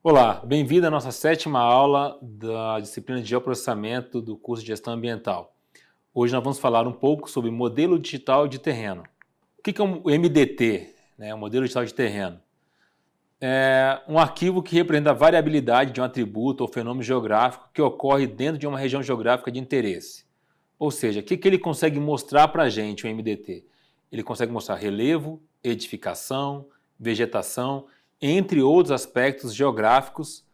Olá, bem-vindo à nossa sétima aula da disciplina de Geoprocessamento do curso de Gestão Ambiental. Hoje nós vamos falar um pouco sobre modelo digital de terreno. O que é o MDT, o modelo digital de terreno? É um arquivo que representa a variabilidade de um atributo ou fenômeno geográfico que ocorre dentro de uma região geográfica de interesse. Ou seja, o que ele consegue mostrar para a gente, o MDT? Ele consegue mostrar relevo, edificação, vegetação, entre outros aspectos geográficos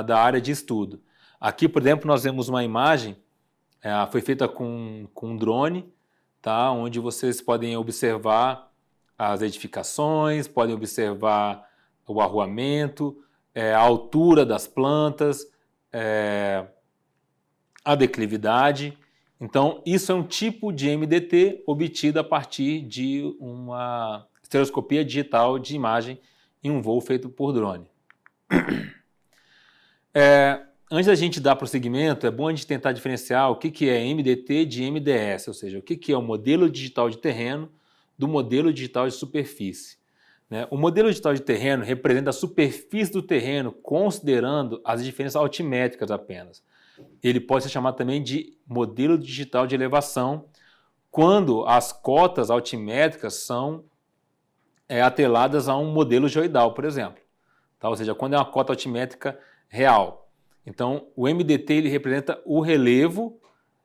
da área de estudo. Aqui, por exemplo, nós vemos uma imagem, foi feita com um drone, tá? Onde vocês podem observar as edificações, podem observar o arruamento, a altura das plantas, a declividade. Então, isso é um tipo de MDT obtido a partir de uma estereoscopia digital de imagem em um voo feito por drone. Antes da gente dar prosseguimento, é bom a gente tentar diferenciar o que é MDT de MDS, ou seja, o que é o modelo digital de terreno do modelo digital de superfície. O modelo digital de terreno representa a superfície do terreno considerando as diferenças altimétricas apenas. Ele pode ser chamado também de modelo digital de elevação, quando as cotas altimétricas são atreladas a um modelo geoidal, por exemplo. Tá? Ou seja, quando é uma cota altimétrica real. Então, o MDT ele representa o relevo,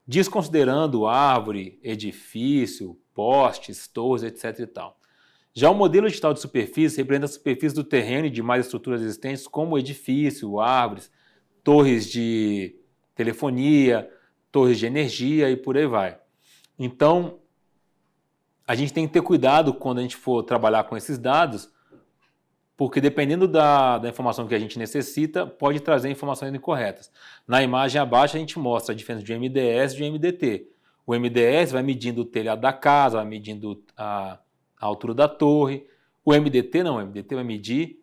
desconsiderando árvore, edifício, postes, torres, etc. e tal. Já o modelo digital de superfície representa a superfície do terreno e de mais estruturas existentes, como edifício, árvores, torres de telefonia, torres de energia e por aí vai. Então, a gente tem que ter cuidado quando a gente for trabalhar com esses dados, porque dependendo da informação que a gente necessita, pode trazer informações incorretas. Na imagem abaixo a gente mostra a diferença de MDS e de MDT. O MDS vai medindo o telhado da casa, vai medindo a altura da torre. O MDT não, o MDT vai medir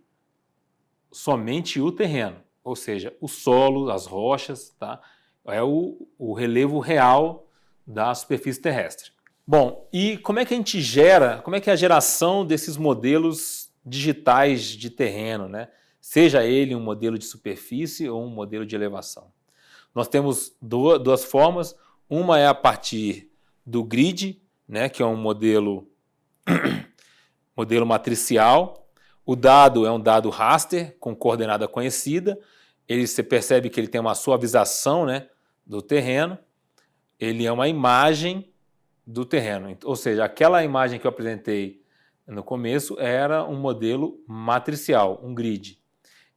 somente o terreno, ou seja, o solo, as rochas, tá? É o relevo real da superfície terrestre. Bom, e como é que a gente gera, como é que é a geração desses modelos digitais de terreno, né? Seja ele um modelo de superfície ou um modelo de elevação? Nós temos duas formas, uma é a partir do grid, né, que é um modelo matricial. O dado é um dado raster com coordenada conhecida. Você percebe que ele tem uma suavização, né, do terreno. Ele é uma imagem do terreno. Ou seja, aquela imagem que eu apresentei no começo era um modelo matricial, um grid.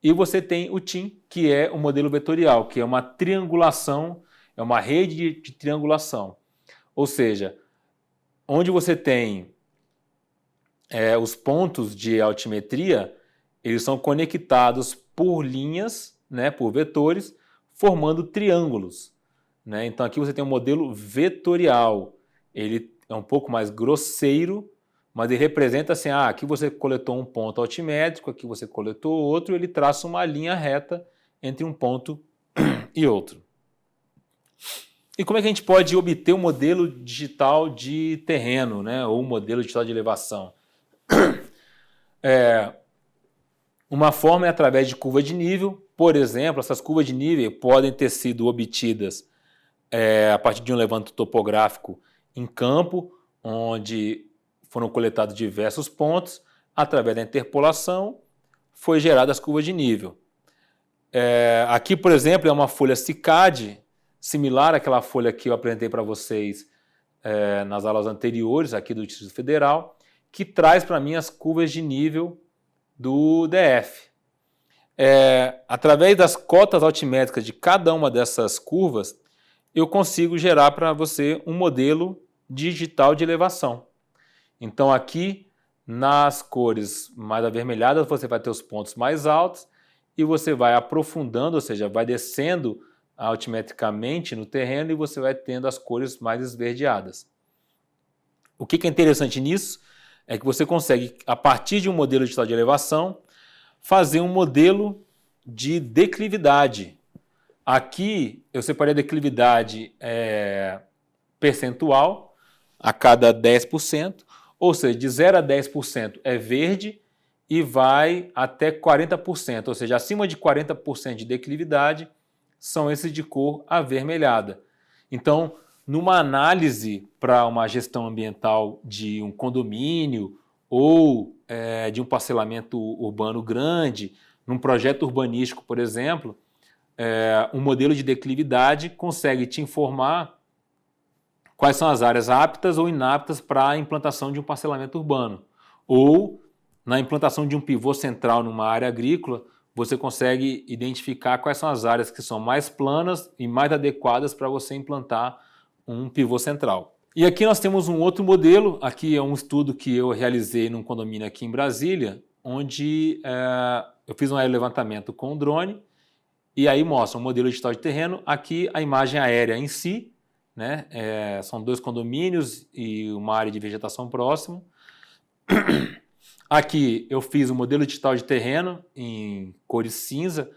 E você tem o TIM, que é um modelo vetorial, que é uma triangulação, é uma rede de triangulação. Ou seja, onde você tem os pontos de altimetria, eles são conectados por linhas, né, por vetores, formando triângulos. Né? Então aqui você tem um modelo vetorial. Ele é um pouco mais grosseiro, mas ele representa assim, aqui você coletou um ponto altimétrico, aqui você coletou outro, ele traça uma linha reta entre um ponto e outro. E como é que a gente pode obter um modelo digital de terreno, né, ou um modelo digital de elevação? Uma forma é através de curva de nível. Por exemplo, essas curvas de nível podem ter sido obtidas a partir de um levantamento topográfico em campo, onde foram coletados diversos pontos. Através da interpolação, foi gerada as curvas de nível. Aqui, por exemplo, é uma folha CICAD, similar àquela folha que eu apresentei para vocês nas aulas anteriores, aqui do Distrito Federal, que traz para mim as curvas de nível do DF. Através das cotas altimétricas de cada uma dessas curvas, eu consigo gerar para você um modelo digital de elevação. Então aqui, nas cores mais avermelhadas, você vai ter os pontos mais altos e você vai aprofundando, ou seja, vai descendo altimetricamente no terreno e você vai tendo as cores mais esverdeadas. O que é interessante nisso é que você consegue, a partir de um modelo digital de elevação, fazer um modelo de declividade. Aqui eu separei a declividade percentual a cada 10%, ou seja, de 0 a 10% é verde e vai até 40%, ou seja, acima de 40% de declividade são esses de cor avermelhada. Então, numa análise para uma gestão ambiental de um condomínio ou de um parcelamento urbano grande, num projeto urbanístico, por exemplo, um modelo de declividade consegue te informar quais são as áreas aptas ou inaptas para a implantação de um parcelamento urbano. Ou, na implantação de um pivô central numa área agrícola, você consegue identificar quais são as áreas que são mais planas e mais adequadas para você implantar um pivô central. E aqui nós temos um outro modelo, aqui é um estudo que eu realizei num condomínio aqui em Brasília, onde eu fiz um levantamento com o drone, e aí mostra um modelo digital de terreno, aqui a imagem aérea em si, né? São 2 condomínios e uma área de vegetação próxima. Aqui eu fiz um modelo digital de terreno em cores cinza,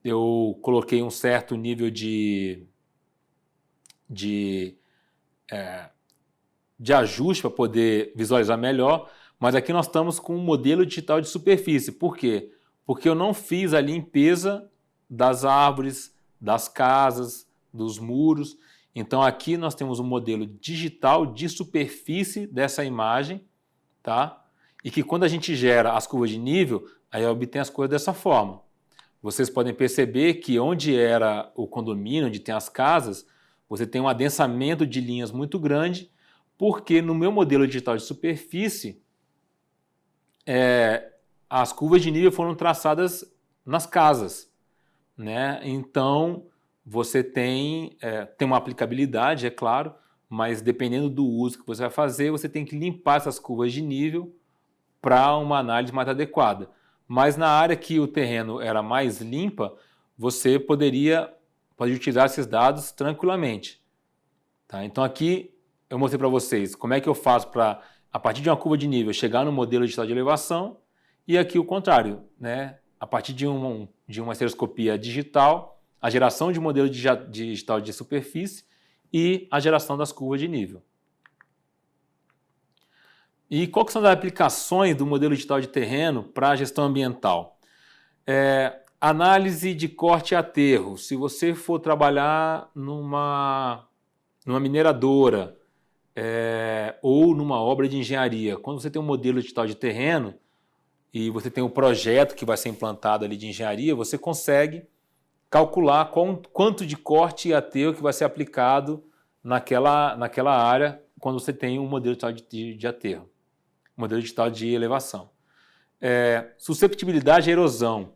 eu coloquei um certo nível de ajuste para poder visualizar melhor, mas aqui nós estamos com um modelo digital de superfície. Por quê? Porque eu não fiz a limpeza das árvores, das casas, dos muros. Então aqui nós temos um modelo digital de superfície dessa imagem, tá? E que quando a gente gera as curvas de nível, aí obtém as coisas dessa forma. Vocês podem perceber que onde era o condomínio, onde tem as casas, você tem um adensamento de linhas muito grande, porque no meu modelo digital de superfície, as curvas de nível foram traçadas nas casas, né? Então, você tem uma aplicabilidade, é claro, mas dependendo do uso que você vai fazer, você tem que limpar essas curvas de nível para uma análise mais adequada. Mas na área que o terreno era mais limpa, você pode utilizar esses dados tranquilamente. Tá? Então aqui eu mostrei para vocês como é que eu faço para, a partir de uma curva de nível, chegar no modelo digital de elevação, e aqui o contrário, né? A partir de uma estereoscopia digital, a geração de modelo digital de superfície e a geração das curvas de nível. E quais são as aplicações do modelo digital de terreno para a gestão ambiental? Análise de corte e aterro. Se você for trabalhar numa mineradora ou numa obra de engenharia, quando você tem um modelo digital de terreno e você tem um projeto que vai ser implantado ali de engenharia, você consegue calcular quanto de corte e aterro que vai ser aplicado naquela área quando você tem um modelo digital de aterro, modelo digital de elevação. Susceptibilidade à erosão.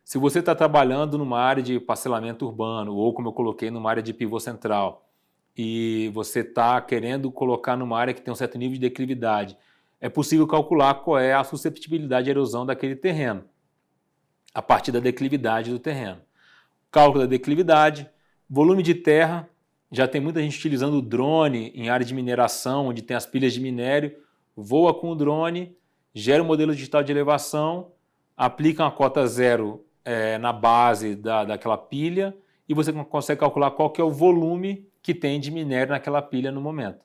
Se você está trabalhando numa área de parcelamento urbano ou, como eu coloquei, numa área de pivô central e você está querendo colocar numa área que tem um certo nível de declividade, é possível calcular qual é a susceptibilidade à erosão daquele terreno a partir da declividade do terreno. Cálculo da declividade, volume de terra, já tem muita gente utilizando o drone em área de mineração, onde tem as pilhas de minério, voa com o drone, gera um modelo digital de elevação, aplica uma cota zero na base daquela pilha e você consegue calcular qual que é o volume que tem de minério naquela pilha no momento.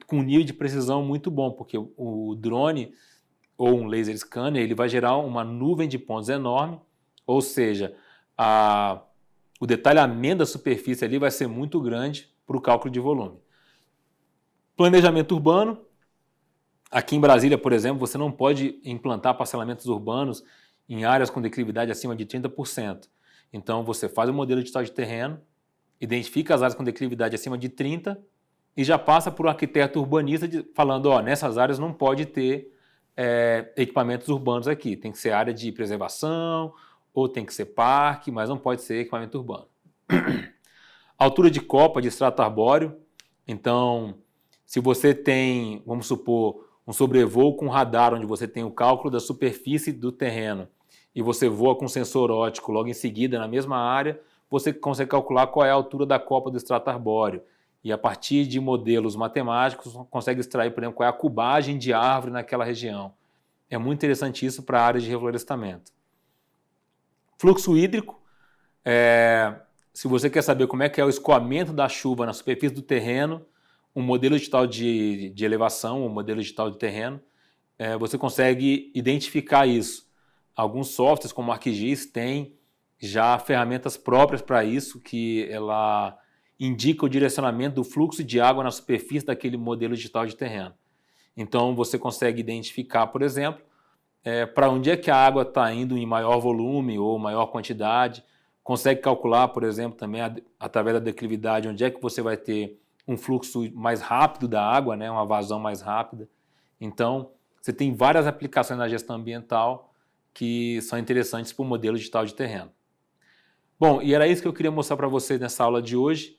Com um nível de precisão muito bom, porque o drone ou um laser scanner ele vai gerar uma nuvem de pontos enorme, ou seja, o detalhamento da superfície ali vai ser muito grande para o cálculo de volume. Planejamento urbano. Aqui em Brasília, por exemplo, você não pode implantar parcelamentos urbanos em áreas com declividade acima de 30%. Então, você faz o modelo digital de terreno, identifica as áreas com declividade acima de 30% e já passa por um arquiteto urbanista falando, nessas áreas não pode ter equipamentos urbanos aqui. Tem que ser área de preservação ou tem que ser parque, mas não pode ser equipamento urbano. Altura de copa de extrato arbóreo. Então, se você tem, vamos supor, um sobrevoo com radar, onde você tem o cálculo da superfície do terreno e você voa com sensor óptico logo em seguida na mesma área, você consegue calcular qual é a altura da copa do extrato arbóreo. E a partir de modelos matemáticos, consegue extrair, por exemplo, qual é a cubagem de árvore naquela região. É muito interessante isso para a área de reflorestamento. Fluxo hídrico. Se você quer saber como é que é o escoamento da chuva na superfície do terreno, um modelo digital de elevação, um modelo digital de terreno, você consegue identificar isso. Alguns softwares, como o ArcGIS, têm já ferramentas próprias para isso, que ela indica o direcionamento do fluxo de água na superfície daquele modelo digital de terreno. Então, você consegue identificar, por exemplo, para onde é que a água está indo em maior volume ou maior quantidade. Consegue calcular, por exemplo, também através da declividade, onde é que você vai ter um fluxo mais rápido da água, né, uma vazão mais rápida. Então, você tem várias aplicações na gestão ambiental que são interessantes para o modelo digital de terreno. Bom, e era isso que eu queria mostrar para vocês nessa aula de hoje.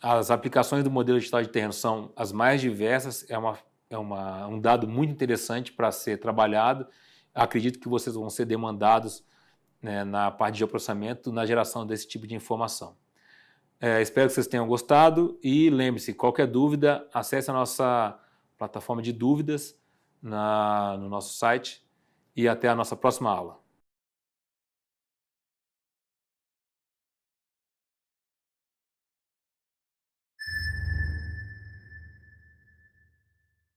As aplicações do modelo digital de terreno são as mais diversas, um dado muito interessante para ser trabalhado. Acredito que vocês vão ser demandados, né, na parte de geoprocessamento, na geração desse tipo de informação. Espero que vocês tenham gostado e lembre-se, qualquer dúvida, acesse a nossa plataforma de dúvidas no nosso site e até a nossa próxima aula.